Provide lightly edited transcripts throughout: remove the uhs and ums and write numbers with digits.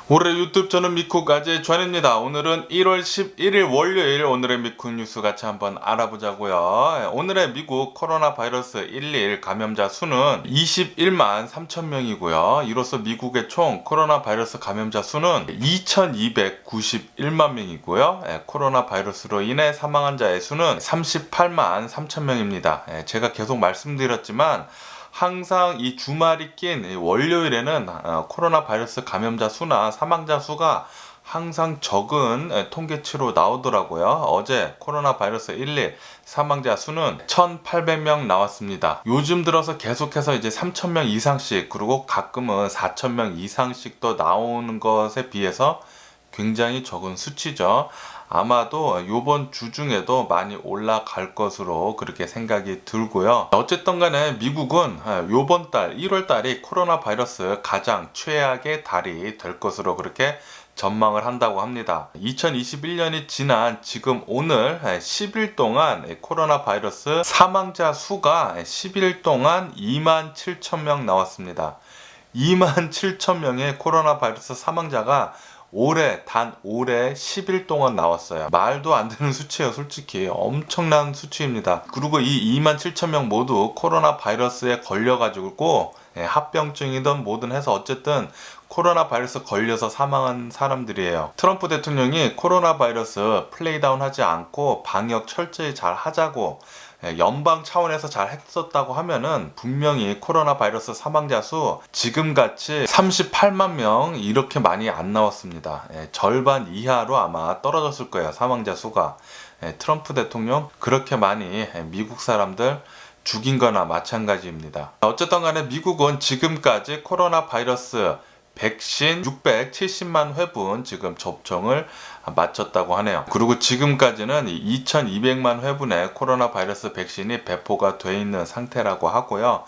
올해 유튜브 저는 미쿡아재 전입니다. 오늘은 1월 11일 월요일 오늘의 미쿡 뉴스 같이 한번 알아보자고요. 오늘의 미국 코로나 바이러스 111 감염자 수는 21만 3천 명이고요. 이로써 미국의 총 코로나 바이러스 감염자 수는 2,291만 명이고요. 코로나 바이러스로 인해 사망한 자의 수는 38만 3천 명입니다. 제가 계속 말씀드렸지만 항상 이 주말이 낀 월요일에는 코로나 바이러스 감염자 수나 사망자 수가 항상 적은 통계치로 나오더라고요. 어제 코로나 바이러스 1일 사망자 수는 1,800명 나왔습니다. 요즘 들어서 계속해서 이제 3,000명 이상씩, 그리고 가끔은 4,000명 이상씩 또 나오는 것에 비해서 굉장히 적은 수치죠. 아마도 이번 주 중에도 많이 올라갈 것으로 그렇게 생각이 들고요. 어쨌든 간에 미국은 이번 달 1월 달이 코로나 바이러스 가장 최악의 달이 될 것으로 그렇게 전망을 한다고 합니다. 2021년이 지난 지금 오늘 10일 동안 코로나 바이러스 사망자 수가 10일 동안 27,000명 나왔습니다. 27,000명의 코로나 바이러스 사망자가 단 올해 10일 동안 나왔어요. 말도 안 되는 수치예요. 솔직히 엄청난 수치입니다. 그리고 이 27,000명 모두 코로나 바이러스에 걸려가지고 합병증이든 뭐든 해서 어쨌든 코로나 바이러스 걸려서 사망한 사람들이에요. 트럼프 대통령이 코로나 바이러스 플레이다운 하지 않고 방역 철저히 잘 하자고 연방 차원에서 잘 했었다고 하면은 분명히 코로나 바이러스 사망자 수 지금같이 38만 명 이렇게 많이 안 나왔습니다. 절반 이하로 아마 떨어졌을 거예요. 사망자 수가. 트럼프 대통령 그렇게 많이 미국 사람들 죽인 거나 마찬가지입니다. 어쨌든 간에 미국은 지금까지 코로나 바이러스 백신 670만 회분 지금 접종을 마쳤다고 하네요. 그리고 지금까지는 2200만 회분의 코로나 바이러스 백신이 배포가 돼 있는 상태라고 하고요.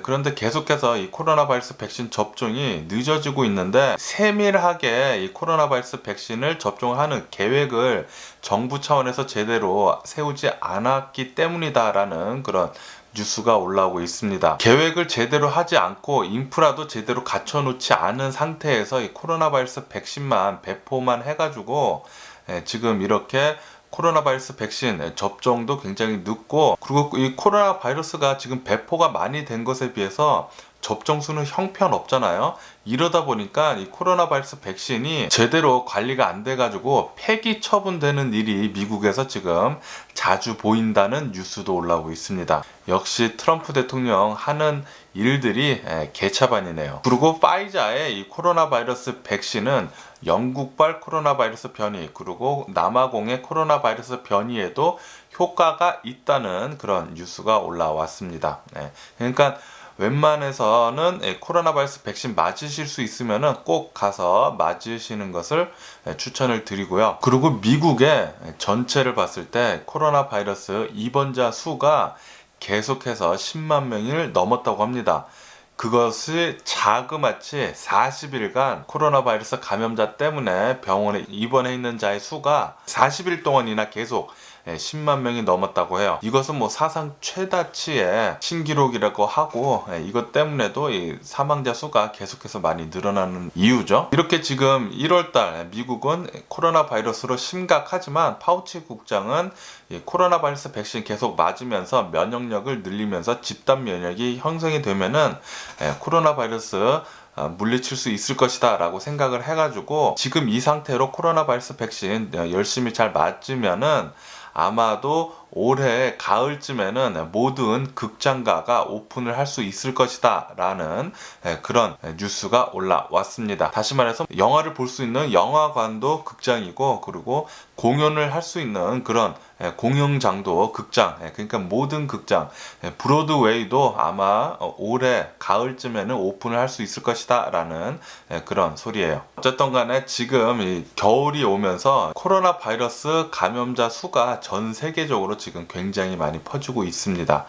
그런데 계속해서 이 코로나 바이러스 백신 접종이 늦어지고 있는데 세밀하게 이 코로나 바이러스 백신을 접종하는 계획을 정부 차원에서 제대로 세우지 않았기 때문이다라는 그런 뉴스가 올라오고 있습니다. 계획을 제대로 하지 않고 인프라도 제대로 갖춰놓지 않은 상태에서 이 코로나 바이러스 백신만 배포만 해가지고 지금 이렇게 코로나 바이러스 백신 접종도 굉장히 늦고, 그리고 이 코로나 바이러스가 지금 배포가 많이 된 것에 비해서 접종 수는 형편없잖아요. 이러다 보니까 이 코로나 바이러스 백신이 제대로 관리가 안 돼가지고 폐기 처분되는 일이 미국에서 지금 자주 보인다는 뉴스도 올라오고 있습니다. 역시 트럼프 대통령 하는 일들이 개차반이네요. 그리고 파이자의 이 코로나 바이러스 백신은 영국발 코로나 바이러스 변이, 그리고 남아공의 코로나 바이러스 변이에도 효과가 있다는 그런 뉴스가 올라왔습니다. 그러니까 웬만해서는 코로나 바이러스 백신 맞으실 수 있으면 꼭 가서 맞으시는 것을 추천을 드리고요. 그리고 미국의 전체를 봤을 때 코로나 바이러스 입원자 수가 계속해서 10만 명을 넘었다고 합니다. 그것이 자그마치 40일간 코로나 바이러스 감염자 때문에 병원에 입원해 있는 자의 수가 40일 동안이나 계속 10만 명이 넘었다고 해요. 이것은 뭐 사상 최다치의 신기록이라고 하고, 이것 때문에도 이 사망자 수가 계속해서 많이 늘어나는 이유죠. 이렇게 지금 1월달 미국은 코로나 바이러스로 심각하지만 파우치 국장은 이 코로나 바이러스 백신 계속 맞으면서 면역력을 늘리면서 집단 면역이 형성이 되면은 코로나 바이러스 물리칠 수 있을 것이다 라고 생각을 해가지고 지금 이 상태로 코로나 바이러스 백신 열심히 잘 맞으면은 아마도 올해 가을쯤에는 모든 극장가가 오픈을 할 수 있을 것이다 라는 그런 뉴스가 올라왔습니다. 다시 말해서 영화를 볼 수 있는 영화관도 극장이고, 그리고 공연을 할 수 있는 그런 공연장도 극장, 그러니까 모든 극장, 브로드웨이도 아마 올해 가을쯤에는 오픈을 할 수 있을 것이다 라는 그런 소리예요. 어쨌든 간에 지금 이 겨울이 오면서 코로나 바이러스 감염자 수가 전 세계적으로 지금 굉장히 많이 퍼지고 있습니다.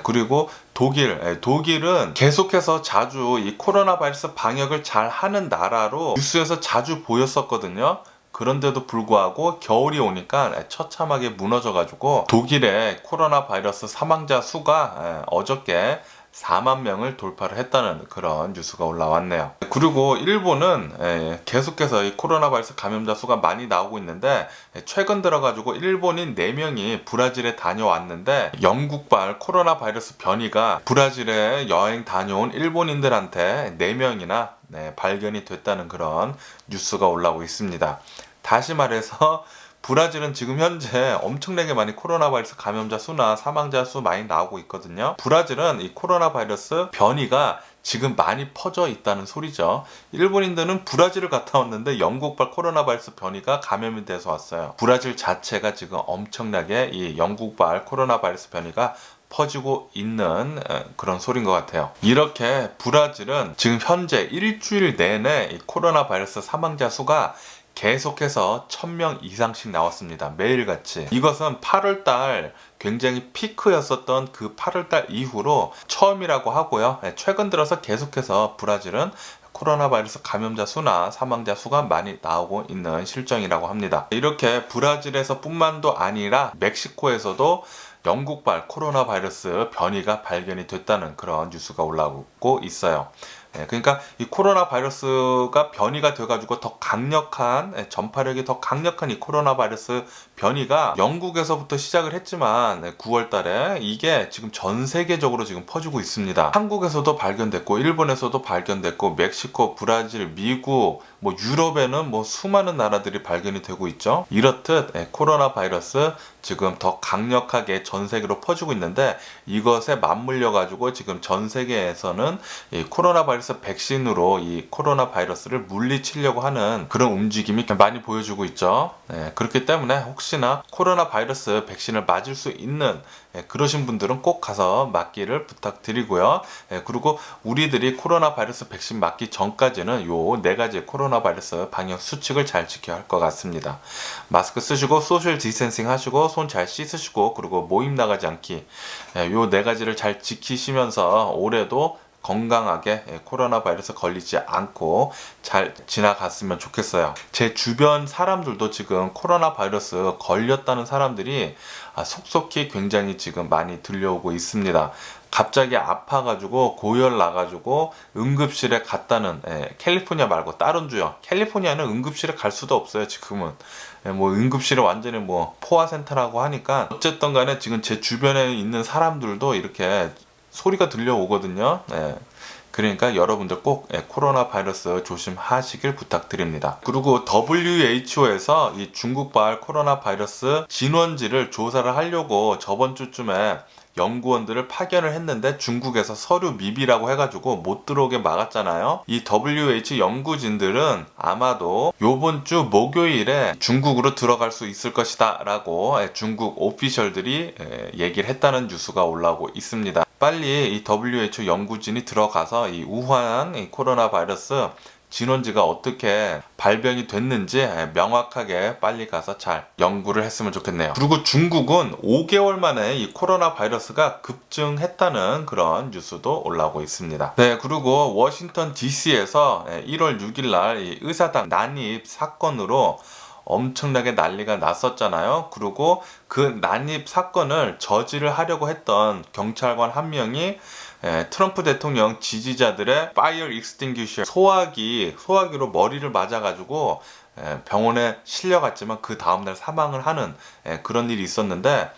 그리고 독일은 계속해서 자주 이 코로나 바이러스 방역을 잘 하는 나라로 뉴스에서 자주 보였었거든요. 그런데도 불구하고 겨울이 오니까 처참하게 무너져가지고 독일의 코로나 바이러스 사망자 수가 어저께 4만 명을 돌파를 했다는 그런 뉴스가 올라왔네요. 그리고 일본은 계속해서 이 코로나 바이러스 감염자 수가 많이 나오고 있는데, 최근 들어가지고 일본인 4명이 브라질에 다녀왔는데 영국발 코로나 바이러스 변이가 브라질에 여행 다녀온 일본인들한테 4명이나 발견이 됐다는 그런 뉴스가 올라오고 있습니다. 다시 말해서 브라질은 지금 현재 엄청나게 많이 코로나 바이러스 감염자 수나 사망자 수 많이 나오고 있거든요. 브라질은 이 코로나 바이러스 변이가 지금 많이 퍼져 있다는 소리죠. 일본인들은 브라질을 갔다 왔는데 영국발 코로나 바이러스 변이가 감염이 돼서 왔어요. 브라질 자체가 지금 엄청나게 이 영국발 코로나 바이러스 변이가 퍼지고 있는 그런 소리인 것 같아요. 이렇게 브라질은 지금 현재 일주일 내내 이 코로나 바이러스 사망자 수가 계속해서 1000명 이상씩 나왔습니다. 매일같이. 이것은 8월달 굉장히 피크였었던 그 8월달 이후로 처음이라고 하고요. 최근 들어서 계속해서 브라질은 코로나 바이러스 감염자 수나 사망자 수가 많이 나오고 있는 실정이라고 합니다. 이렇게 브라질에서 뿐만도 아니라 멕시코에서도 영국발 코로나 바이러스 변이가 발견이 됐다는 그런 뉴스가 올라오고 있어요. 그러니까 이 코로나 바이러스가 변이가 돼가지고 더 강력한, 전파력이 더 강력한 이 코로나 바이러스 변이가 영국에서부터 시작을 했지만 9월 달에 이게 지금 전 세계적으로 지금 퍼지고 있습니다. 한국에서도 발견됐고 일본에서도 발견됐고 멕시코, 브라질, 미국, 유럽에는 수많은 나라들이 발견이 되고 있죠. 이렇듯 코로나 바이러스 지금 더 강력하게 전 세계로 퍼지고 있는데, 이것에 맞물려 가지고 지금 전 세계에서는 이 코로나 바이러스 백신으로 이 코로나 바이러스를 물리치려고 하는 그런 움직임이 많이 보여주고 있죠. 그렇기 때문에 혹시나 코로나 바이러스 백신을 맞을 수 있는 그러신 분들은 꼭 가서 맞기를 부탁드리고요. 그리고 우리들이 코로나 바이러스 백신 맞기 전까지는 요 4가지 코로나 바이러스 방역 수칙을 잘 지켜야 할 것 같습니다. 마스크 쓰시고 소셜 디스텐싱 하시고 손 잘 씻으시고, 그리고 모임 나가지 않기, 요 4가지를 잘 지키시면서 올해도 건강하게 코로나 바이러스 걸리지 않고 잘 지나갔으면 좋겠어요. 제 주변 사람들도 지금 코로나 바이러스 걸렸다는 사람들이 속속히 굉장히 지금 많이 들려오고 있습니다. 갑자기 아파가지고 고열 나가지고 응급실에 갔다는, 캘리포니아 말고 다른 주요. 캘리포니아는 응급실에 갈 수도 없어요 지금은. 응급실에 완전히 포화센터라고 하니까, 어쨌든 간에 지금 제 주변에 있는 사람들도 이렇게 소리가 들려오거든요. 그러니까 여러분들 꼭 코로나 바이러스 조심하시길 부탁드립니다. 그리고 WHO에서 이 중국발 코로나 바이러스 진원지를 조사를 하려고 저번 주쯤에 연구원들을 파견을 했는데 중국에서 서류 미비라고 해가지고 못 들어오게 막았잖아요. 이 WHO 연구진들은 아마도 요번 주 목요일에 중국으로 들어갈 수 있을 것이다 라고 중국 오피셜들이 얘기를 했다는 뉴스가 올라오고 있습니다. 빨리 이 WHO 연구진이 들어가서 이 우한 이 코로나 바이러스 진원지가 어떻게 발병이 됐는지 명확하게 빨리 가서 잘 연구를 했으면 좋겠네요. 그리고 중국은 5개월 만에 이 코로나 바이러스가 급증했다는 그런 뉴스도 올라오고 있습니다. 그리고 워싱턴 DC에서 1월 6일 날 이 의사당 난입 사건으로 엄청나게 난리가 났었잖아요. 그리고 그 난입 사건을 저지를 하려고 했던 경찰관 한 명이 트럼프 대통령 지지자들의 파이어 익스팅규셔 소화기로 머리를 맞아가지고 병원에 실려갔지만 그 다음날 사망을 하는 그런 일이 있었는데,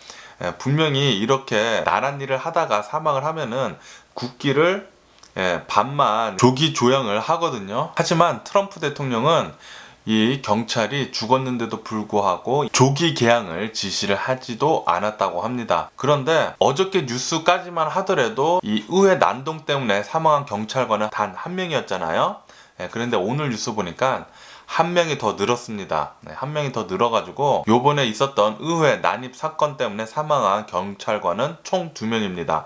분명히 이렇게 나란 일을 하다가 사망을 하면은 국기를 반만 조기 조형을 하거든요. 하지만 트럼프 대통령은 이 경찰이 죽었는데도 불구하고 조기 개항을 지시를 하지도 않았다고 합니다. 그런데 어저께 뉴스까지만 하더라도 이 의회 난동 때문에 사망한 경찰관은 단 1명이었잖아요. 그런데 오늘 뉴스 보니까 1명이 더 늘었습니다. 1명이 더 늘어가지고 요번에 있었던 의회 난입 사건 때문에 사망한 경찰관은 총 2명입니다.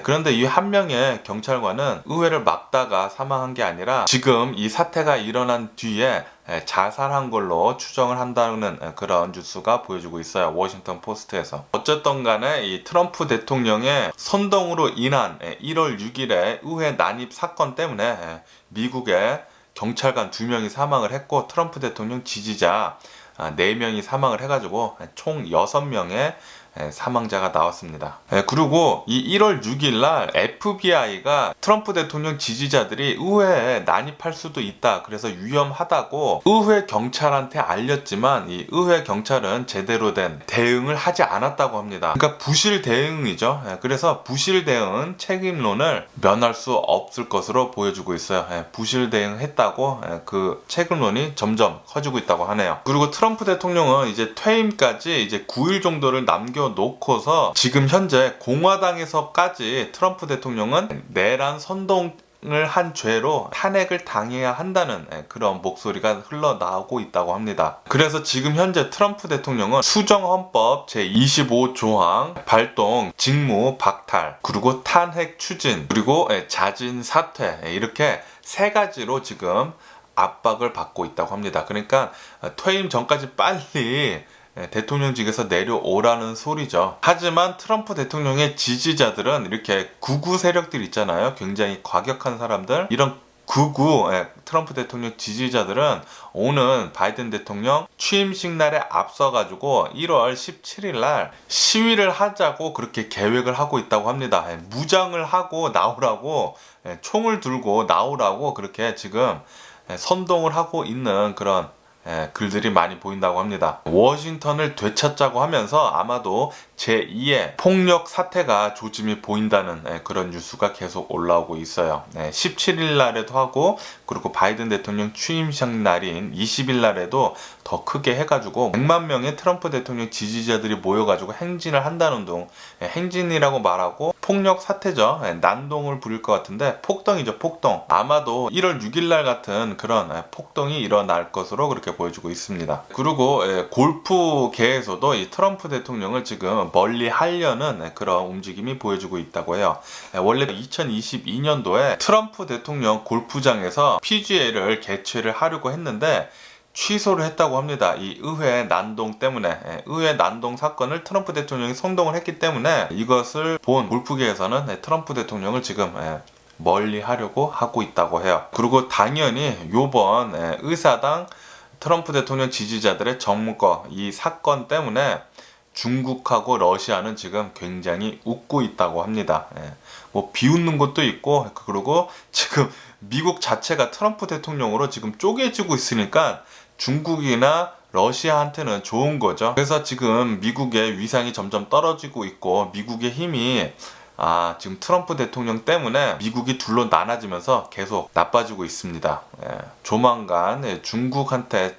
그런데 이 1명의 경찰관은 의회를 막다가 사망한 게 아니라 지금 이 사태가 일어난 뒤에 자살한 걸로 추정을 한다는 그런 뉴스가 보여주고 있어요. 워싱턴 포스트에서. 어쨌든 간에 이 트럼프 대통령의 선동으로 인한 1월 6일에 의회 난입 사건 때문에 미국의 경찰관 2명이 사망을 했고 트럼프 대통령 지지자 4명이 사망을 해가지고 총 6명의 사망자가 나왔습니다. 그리고 이 1월 6일 날 FBI가 트럼프 대통령 지지자들이 의회에 난입할 수도 있다. 그래서 위험하다고 의회 경찰한테 알렸지만 이 의회 경찰은 제대로 된 대응을 하지 않았다고 합니다. 그러니까 부실 대응이죠. 그래서 부실 대응 책임론을 면할 수 없을 것으로 보여주고 있어요. 부실 대응했다고 그 책임론이 점점 커지고 있다고 하네요. 그리고 트럼프 대통령은 이제 퇴임까지 이제 9일 정도를 놓고서 지금 현재 공화당에서까지 트럼프 대통령은 내란 선동을 한 죄로 탄핵을 당해야 한다는 그런 목소리가 흘러나오고 있다고 합니다. 그래서 지금 현재 트럼프 대통령은 수정헌법 제25조항 발동, 직무 박탈, 그리고 탄핵 추진, 그리고 자진 사퇴 이렇게 3가지로 지금 압박을 받고 있다고 합니다. 그러니까 퇴임 전까지 빨리 대통령직에서 내려오라는 소리죠. 하지만 트럼프 대통령의 지지자들은 이렇게 극우 세력들 있잖아요. 굉장히 과격한 사람들. 이런 극우 트럼프 대통령 지지자들은 오는 바이든 대통령 취임식 날에 앞서가지고 1월 17일 날 시위를 하자고 그렇게 계획을 하고 있다고 합니다. 무장을 하고 나오라고, 총을 들고 나오라고 그렇게 지금 선동을 하고 있는 그런 글들이 많이 보인다고 합니다. 워싱턴을 되찾자고 하면서 아마도 제2의 폭력 사태가 조짐이 보인다는 그런 뉴스가 계속 올라오고 있어요. 17일 날에도 하고, 그리고 바이든 대통령 취임식 날인 20일 날에도 더 크게 해가지고 100만 명의 트럼프 대통령 지지자들이 모여가지고 행진을 한다는 둥, 행진이라고 말하고 폭력 사태죠. 난동을 부릴 것 같은데 폭동이죠, 폭동. 아마도 1월 6일 날 같은 그런 폭동이 일어날 것으로 그렇게 보여주고 있습니다. 그리고 골프계에서도 이 트럼프 대통령을 지금 멀리 하려는 그런 움직임이 보여주고 있다고 해요. 원래 2022년도에 트럼프 대통령 골프장에서 PGA를 개최를 하려고 했는데 취소를 했다고 합니다. 이 의회 난동 때문에, 의회 난동 사건을 트럼프 대통령이 선동을 했기 때문에 이것을 본 골프계에서는 트럼프 대통령을 지금 멀리 하려고 하고 있다고 해요. 그리고 당연히 요번 의사당 트럼프 대통령 지지자들의 정무거 이 사건 때문에 중국하고 러시아는 지금 굉장히 웃고 있다고 합니다. 뭐 비웃는 것도 있고, 그리고 지금 미국 자체가 트럼프 대통령으로 지금 쪼개지고 있으니까 중국이나 러시아한테는 좋은 거죠. 그래서 지금 미국의 위상이 점점 떨어지고 있고, 미국의 힘이 지금 트럼프 대통령 때문에 미국이 둘로 나눠지면서 계속 나빠지고 있습니다. 조만간 중국한테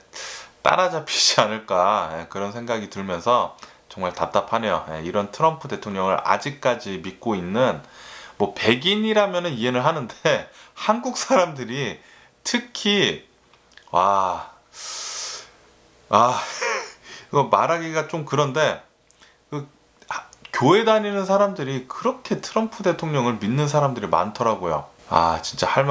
따라잡히지 않을까 그런 생각이 들면서 정말 답답하네요. 이런 트럼프 대통령을 아직까지 믿고 있는, 뭐 백인이라면 이해는 하는데 한국 사람들이 특히 이거 말하기가 좀 그런데 교회 다니는 사람들이 그렇게 트럼프 대통령을 믿는 사람들이 많더라고요. 진짜 할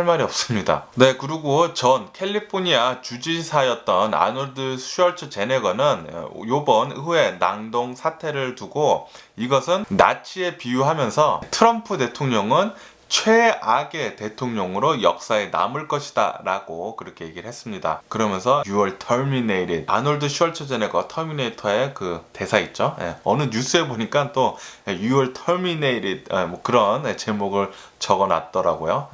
말이 없습니다. 네, 그리고 전 캘리포니아 주지사였던 아놀드 슈왈츠제네거는 요번 의회 난동 사태를 두고 이것은 나치에 비유하면서 트럼프 대통령은 최악의 대통령으로 역사에 남을 것이다 라고 그렇게 얘기를 했습니다. 그러면서 You are terminated. 아놀드 슈왈츠제네거 터미네이터의 그 대사 있죠. 어느 뉴스에 보니까 또 You are terminated 뭐 그런 제목을 적어놨더라고요.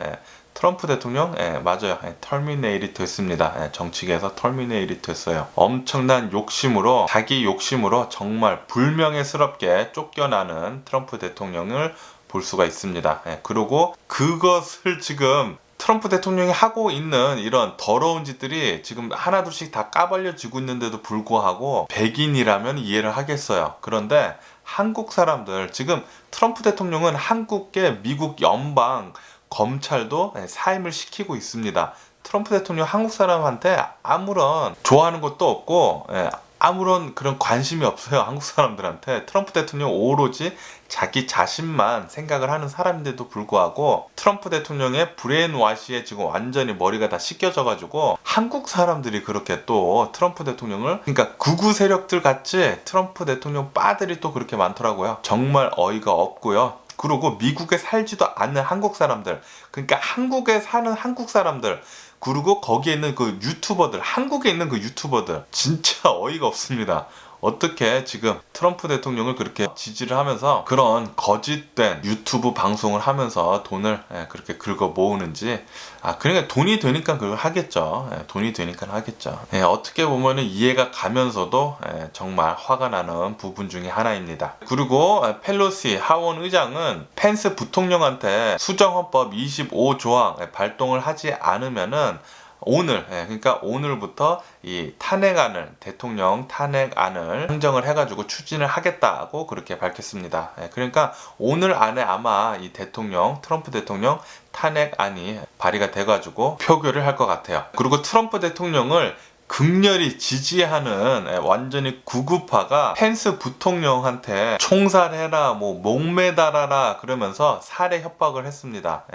트럼프 대통령 맞아요. terminated 됐습니다. 정치계에서 terminated 됐어요. 엄청난 욕심으로, 자기 욕심으로 정말 불명예스럽게 쫓겨나는 트럼프 대통령을 볼 수가 있습니다. 그리고 그것을 지금 트럼프 대통령이 하고 있는 이런 더러운 짓들이 지금 하나둘씩 다 까발려지고 있는데도 불구하고 백인이라면 이해를 하겠어요. 그런데 한국 사람들, 지금 트럼프 대통령은 한국계 미국 연방 검찰도 사임을 시키고 있습니다. 트럼프 대통령 한국 사람한테 아무런 좋아하는 것도 없고 아무런 그런 관심이 없어요. 한국 사람들한테. 트럼프 대통령 오로지 자기 자신만 생각을 하는 사람인데도 불구하고 트럼프 대통령의 브레인와시에 지금 완전히 머리가 다 씻겨져가지고 한국 사람들이 그렇게 또 트럼프 대통령을, 그러니까 극우 세력들 같이 트럼프 대통령 빠들이 또 그렇게 많더라고요. 정말 어이가 없고요. 그리고 미국에 살지도 않는 한국 사람들, 그러니까 한국에 사는 한국 사람들, 그리고 거기에 있는 그 유튜버들, 한국에 있는 그 유튜버들, 진짜 어이가 없습니다. 어떻게 지금 트럼프 대통령을 그렇게 지지를 하면서 그런 거짓된 유튜브 방송을 하면서 돈을 그렇게 긁어 모으는지. 그러니까 돈이 되니까 그걸 하겠죠. 돈이 되니까 하겠죠. 어떻게 보면은 이해가 가면서도 정말 화가 나는 부분 중에 하나입니다. 그리고 펠로시 하원 의장은 펜스 부통령한테 수정헌법 25조항 발동을 하지 않으면은 오늘, 그러니까 오늘부터 이 탄핵안을, 대통령 탄핵안을 상정을 해가지고 추진을 하겠다고 그렇게 밝혔습니다. 그러니까 오늘 안에 아마 이 트럼프 대통령 탄핵안이 발의가 돼가지고 표결을 할 것 같아요. 그리고 트럼프 대통령을 극렬히 지지하는 완전히 구구파가 펜스 부통령한테 총살해라, 목매달아라 그러면서 살해 협박을 했습니다.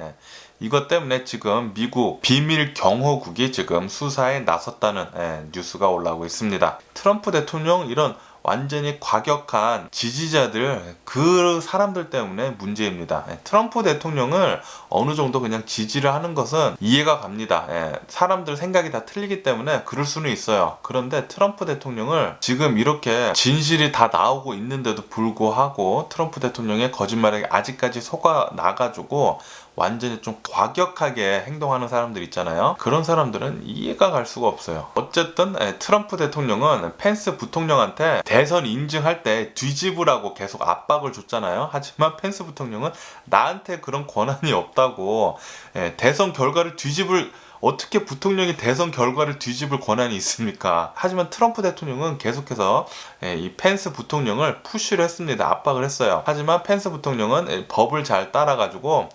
이것 때문에 지금 미국 비밀 경호국이 지금 수사에 나섰다는 뉴스가 올라오고 있습니다. 트럼프 대통령 이런 완전히 과격한 지지자들, 그 사람들 때문에 문제입니다. 트럼프 대통령을 어느 정도 그냥 지지를 하는 것은 이해가 갑니다. 사람들 생각이 다 틀리기 때문에 그럴 수는 있어요. 그런데 트럼프 대통령을 지금 이렇게 진실이 다 나오고 있는데도 불구하고 트럼프 대통령의 거짓말에 아직까지 속아 나가지고 완전히 좀 과격하게 행동하는 사람들 있잖아요. 그런 사람들은 이해가 갈 수가 없어요. 어쨌든 트럼프 대통령은 펜스 부통령한테 대선 인증할 때 뒤집으라고 계속 압박을 줬잖아요. 하지만 펜스 부통령은 나한테 그런 권한이 없다고, 대선 결과를 어떻게 부통령이 대선 결과를 뒤집을 권한이 있습니까? 하지만 트럼프 대통령은 계속해서 이 펜스 부통령을 푸시를 했습니다. 압박을 했어요. 하지만 펜스 부통령은 법을 잘 따라가지고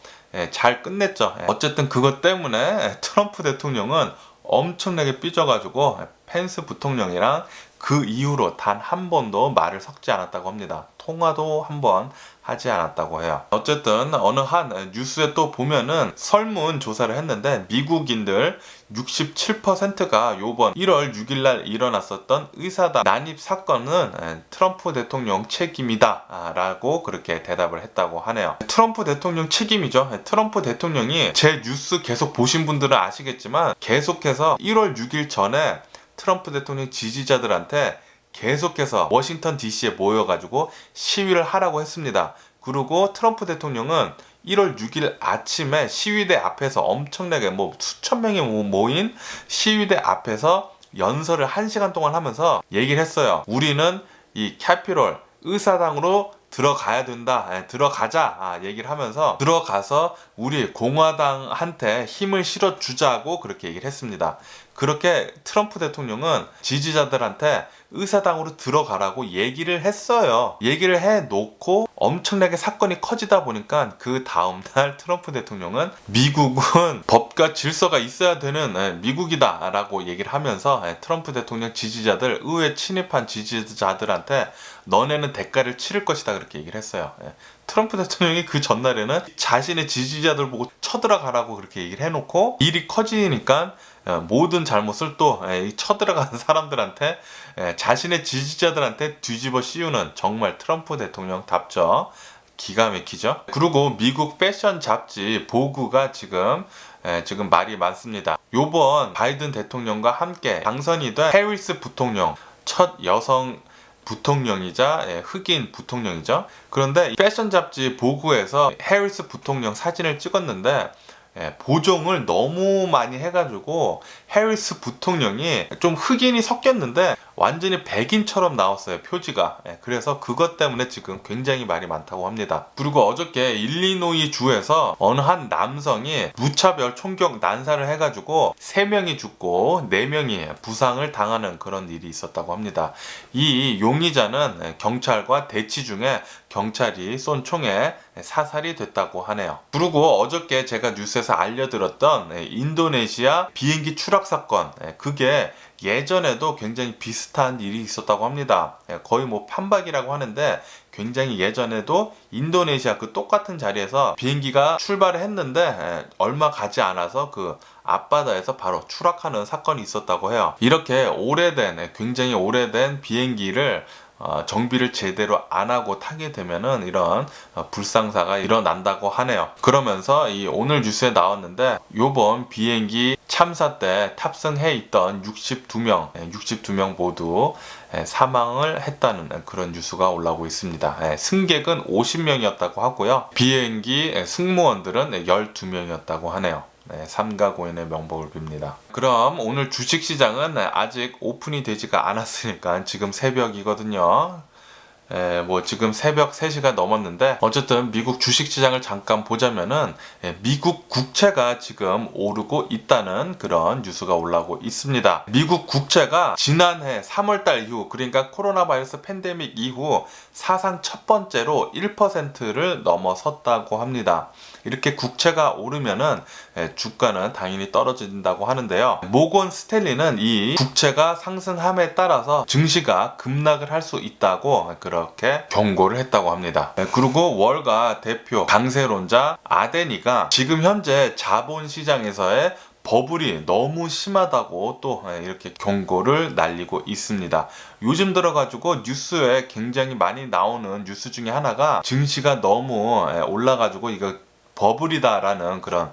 잘 끝냈죠. 어쨌든 그것 때문에 트럼프 대통령은 엄청나게 삐져가지고 펜스 부통령이랑 그 이후로 단 한 번도 말을 섞지 않았다고 합니다. 통화도 한 번 하지 않았다고 해요. 어쨌든 어느 한 뉴스에 또 보면은 설문 조사를 했는데 미국인들 67%가 요번 1월 6일날 일어났었던 의사당 난입 사건은 트럼프 대통령 책임이다 라고 그렇게 대답을 했다고 하네요. 트럼프 대통령 책임이죠. 트럼프 대통령이 제 뉴스 계속 보신 분들은 아시겠지만 계속해서 1월 6일 전에 트럼프 대통령 지지자들한테 계속해서 워싱턴 DC에 모여가지고 시위를 하라고 했습니다. 그리고 트럼프 대통령은 1월 6일 아침에 시위대 앞에서 엄청나게 수천 명이 모인 시위대 앞에서 연설을 1시간 동안 하면서 얘기를 했어요. 우리는 이 캐피롤 의사당으로 들어가야 된다. 들어가자. 얘기를 하면서 들어가서 우리 공화당한테 힘을 실어주자고 그렇게 얘기를 했습니다. 그렇게 트럼프 대통령은 지지자들한테 의사당으로 들어가라고 얘기를 했어요. 얘기를 해놓고 엄청나게 사건이 커지다 보니까 그 다음날 트럼프 대통령은 미국은 법과 질서가 있어야 되는 미국이다 라고 얘기를 하면서 트럼프 대통령 지지자들, 의회 침입한 지지자들한테 너네는 대가를 치를 것이다 그렇게 얘기를 했어요. 트럼프 대통령이 그 전날에는 자신의 지지자들 보고 쳐들어가라고 그렇게 얘기를 해놓고 일이 커지니까 모든 잘못을 또 쳐들어가는 사람들한테, 자신의 지지자들한테 뒤집어 씌우는 정말 트럼프 대통령답죠. 기가 막히죠. 그리고 미국 패션 잡지 보그가 지금 말이 많습니다. 요번 바이든 대통령과 함께 당선이 된 해리스 부통령, 첫 여성 부통령이자 흑인 부통령이죠. 그런데 패션 잡지 보그에서 해리스 부통령 사진을 찍었는데 보정을 너무 많이 해가지고 해리스 부통령이 좀 흑인이 섞였는데 완전히 백인처럼 나왔어요, 표지가. 그래서 그것 때문에 지금 굉장히 말이 많다고 합니다. 그리고 어저께 일리노이 주에서 어느 한 남성이 무차별 총격 난사를 해가지고 3명이 죽고 4명이 부상을 당하는 그런 일이 있었다고 합니다. 이 용의자는 경찰과 대치 중에 경찰이 쏜 총에 사살이 됐다고 하네요. 그리고 어저께 제가 뉴스에서 알려드렸던 인도네시아 비행기 추락 사건, 그게 예전에도 굉장히 비슷한 일이 있었다고 합니다. 거의 판박이라고 하는데 굉장히 예전에도 인도네시아 그 똑같은 자리에서 비행기가 출발을 했는데 얼마 가지 않아서 그 앞바다에서 바로 추락하는 사건이 있었다고 해요. 이렇게 굉장히 오래된 비행기를 정비를 제대로 안 하고 타게 되면은 이런 불상사가 일어난다고 하네요. 그러면서 이 오늘 뉴스에 나왔는데 요번 비행기 참사 때 탑승해 있던 62명 모두 사망을 했다는 그런 뉴스가 올라오고 있습니다. 승객은 50명이었다고 하고요. 비행기 승무원들은 12명이었다고 하네요. 삼가 고인의 명복을 빕니다. 그럼 오늘 주식시장은 아직 오픈이 되지가 않았으니까 지금 새벽이거든요. 뭐 지금 새벽 3시가 넘었는데 어쨌든 미국 주식시장을 잠깐 보자면은 미국 국채가 지금 오르고 있다는 그런 뉴스가 올라오고 있습니다. 미국 국채가 지난해 3월달 이후, 그러니까 코로나 바이러스 팬데믹 이후 사상 첫 번째로 1%를 넘어섰다고 합니다. 이렇게 국채가 오르면은 주가는 당연히 떨어진다고 하는데요. 모건 스탠리는 이 국채가 상승함에 따라서 증시가 급락을 할 수 있다고 그렇게 경고를 했다고 합니다. 그리고 월가 대표 강세론자 아데니가 지금 현재 자본시장에서의 버블이 너무 심하다고 또 이렇게 경고를 날리고 있습니다. 요즘 들어가지고 뉴스에 굉장히 많이 나오는 뉴스 중에 하나가 증시가 너무 올라가지고 이거 버블이다라는 그런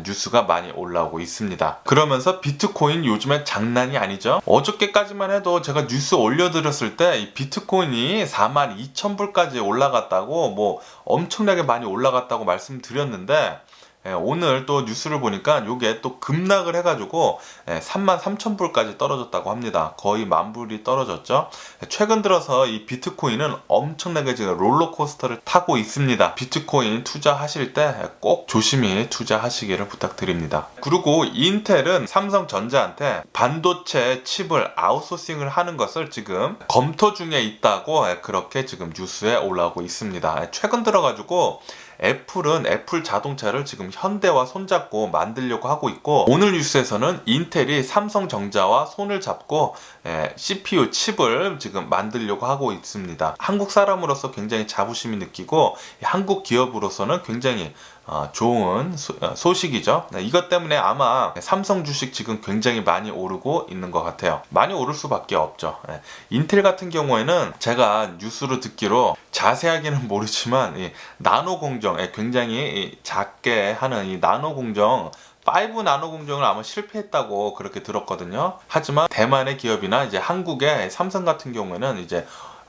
뉴스가 많이 올라오고 있습니다. 그러면서 비트코인 요즘에 장난이 아니죠. 어저께까지만 해도 제가 뉴스 올려드렸을 때 이 비트코인이 42,000불까지 올라갔다고, 뭐 엄청나게 많이 올라갔다고 말씀드렸는데 오늘 또 뉴스를 보니까 요게 또 급락을 해가지고 33,000불까지 떨어졌다고 합니다. 거의 10,000불이 떨어졌죠. 최근 들어서 이 비트코인은 엄청나게 지금 롤러코스터를 타고 있습니다. 비트코인 투자하실 때 꼭 조심히 투자하시기를 부탁드립니다. 그리고 인텔은 삼성전자한테 반도체 칩을 아웃소싱을 하는 것을 지금 검토 중에 있다고 그렇게 지금 뉴스에 올라오고 있습니다. 최근 들어가지고 애플은 애플 자동차를 지금 현대와 손잡고 만들려고 하고 있고, 오늘 뉴스에서는 인텔이 삼성전자와 손을 잡고 CPU 칩을 지금 만들려고 하고 있습니다. 한국 사람으로서 굉장히 자부심이 느끼고 한국 기업으로서는 굉장히 좋은 소식이죠. 이것 때문에 아마 삼성 주식 지금 굉장히 많이 오르고 있는 것 같아요. 많이 오를 수밖에 없죠. 인텔 같은 경우에는 제가 뉴스로 듣기로 자세하게는 모르지만 이 나노 공정, 굉장히 작게 하는 이 나노 공정, 5 나노 공정을 아마 실패했다고 그렇게 들었거든요. 하지만 대만의 기업이나 이제 한국의 삼성 같은 경우에는 이제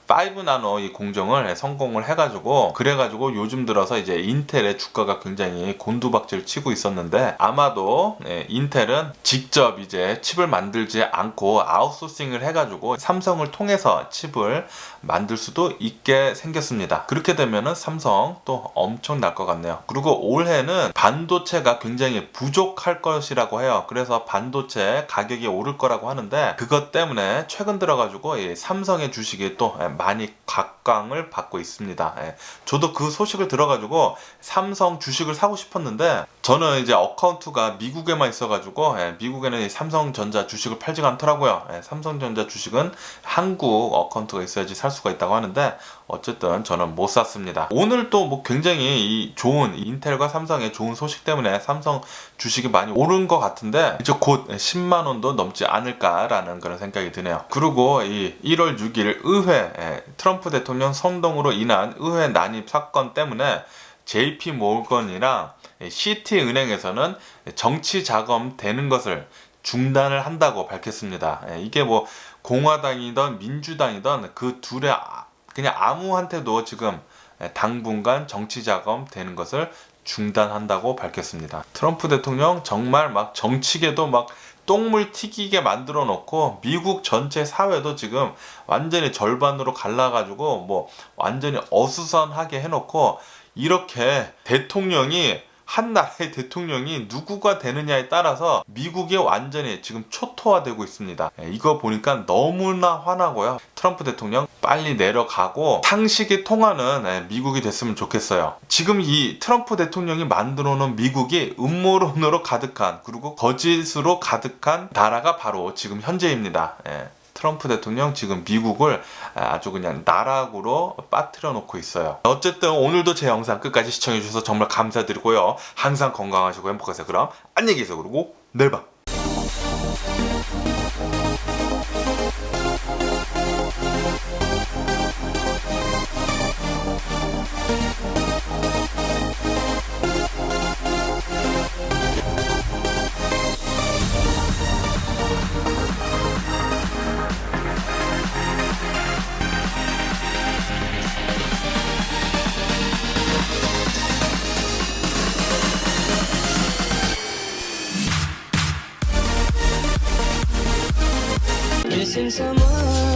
5 나노 이 공정을 성공을 해가지고, 그래가지고 요즘 들어서 이제 인텔의 주가가 굉장히 곤두박질 치고 있었는데, 아마도 인텔은 직접 이제 칩을 만들지 않고 아웃소싱을 해가지고 삼성을 통해서 칩을 만들 수도 있게 생겼습니다. 그렇게 되면은 삼성 또 엄청 날 것 같네요. 그리고 올해는 반도체가 굉장히 부족할 것이라고 해요. 그래서 반도체 가격이 오를 거라고 하는데, 그것 때문에 최근 들어가지고 이 삼성의 주식이 또 많이 각광을 받고 있습니다. 저도 그 소식을 들어가지고 삼성 주식을 사고 싶었는데, 저는 이제 어카운트가 미국에만 있어가지고 미국에는 삼성전자 주식을 팔지가 않더라고요. 삼성전자 주식은 한국 어카운트가 있어야지 살 수가 있다고 하는데, 어쨌든 저는 못 샀습니다. 오늘 또 뭐 굉장히 좋은 인텔과 삼성의 좋은 소식 때문에 삼성 주식이 많이 오른 것 같은데, 이제 곧 10만 원도 넘지 않을까라는 그런 생각이 드네요. 그리고 이 1월 6일 의회, 트럼프 대통령 선동으로 인한 의회 난입 사건 때문에 JP 모건이랑 시티은행에서는 정치 자금 되는 것을 중단을 한다고 밝혔습니다. 이게 뭐 공화당이든 민주당이든 그 둘의 그냥 아무한테도 지금 당분간 정치 자금 되는 것을 중단한다고 밝혔습니다. 트럼프 대통령 정말 막 정치계도 막 똥물 튀기게 만들어 놓고 미국 전체 사회도 지금 완전히 절반으로 갈라가지고 뭐 완전히 어수선하게 해놓고, 이렇게 대통령이 한 나라의 대통령이 누구가 되느냐에 따라서 미국이 완전히 지금 초토화되고 있습니다. 이거 보니까 너무나 화나고요. 트럼프 대통령 빨리 내려가고 상식이 통하는 미국이 됐으면 좋겠어요. 지금 이 트럼프 대통령이 만들어 놓은 미국이 음모론으로 가득한, 그리고 거짓으로 가득한 나라가 바로 지금 현재입니다. 트럼프 대통령 지금 미국을 아주 그냥 나락으로 빠뜨려 놓고 있어요. 어쨌든 오늘도 제 영상 끝까지 시청해 주셔서 정말 감사드리고요. 항상 건강하시고 행복하세요. 그럼 안녕히 계세요. 그리고 내일 봐. missing someone.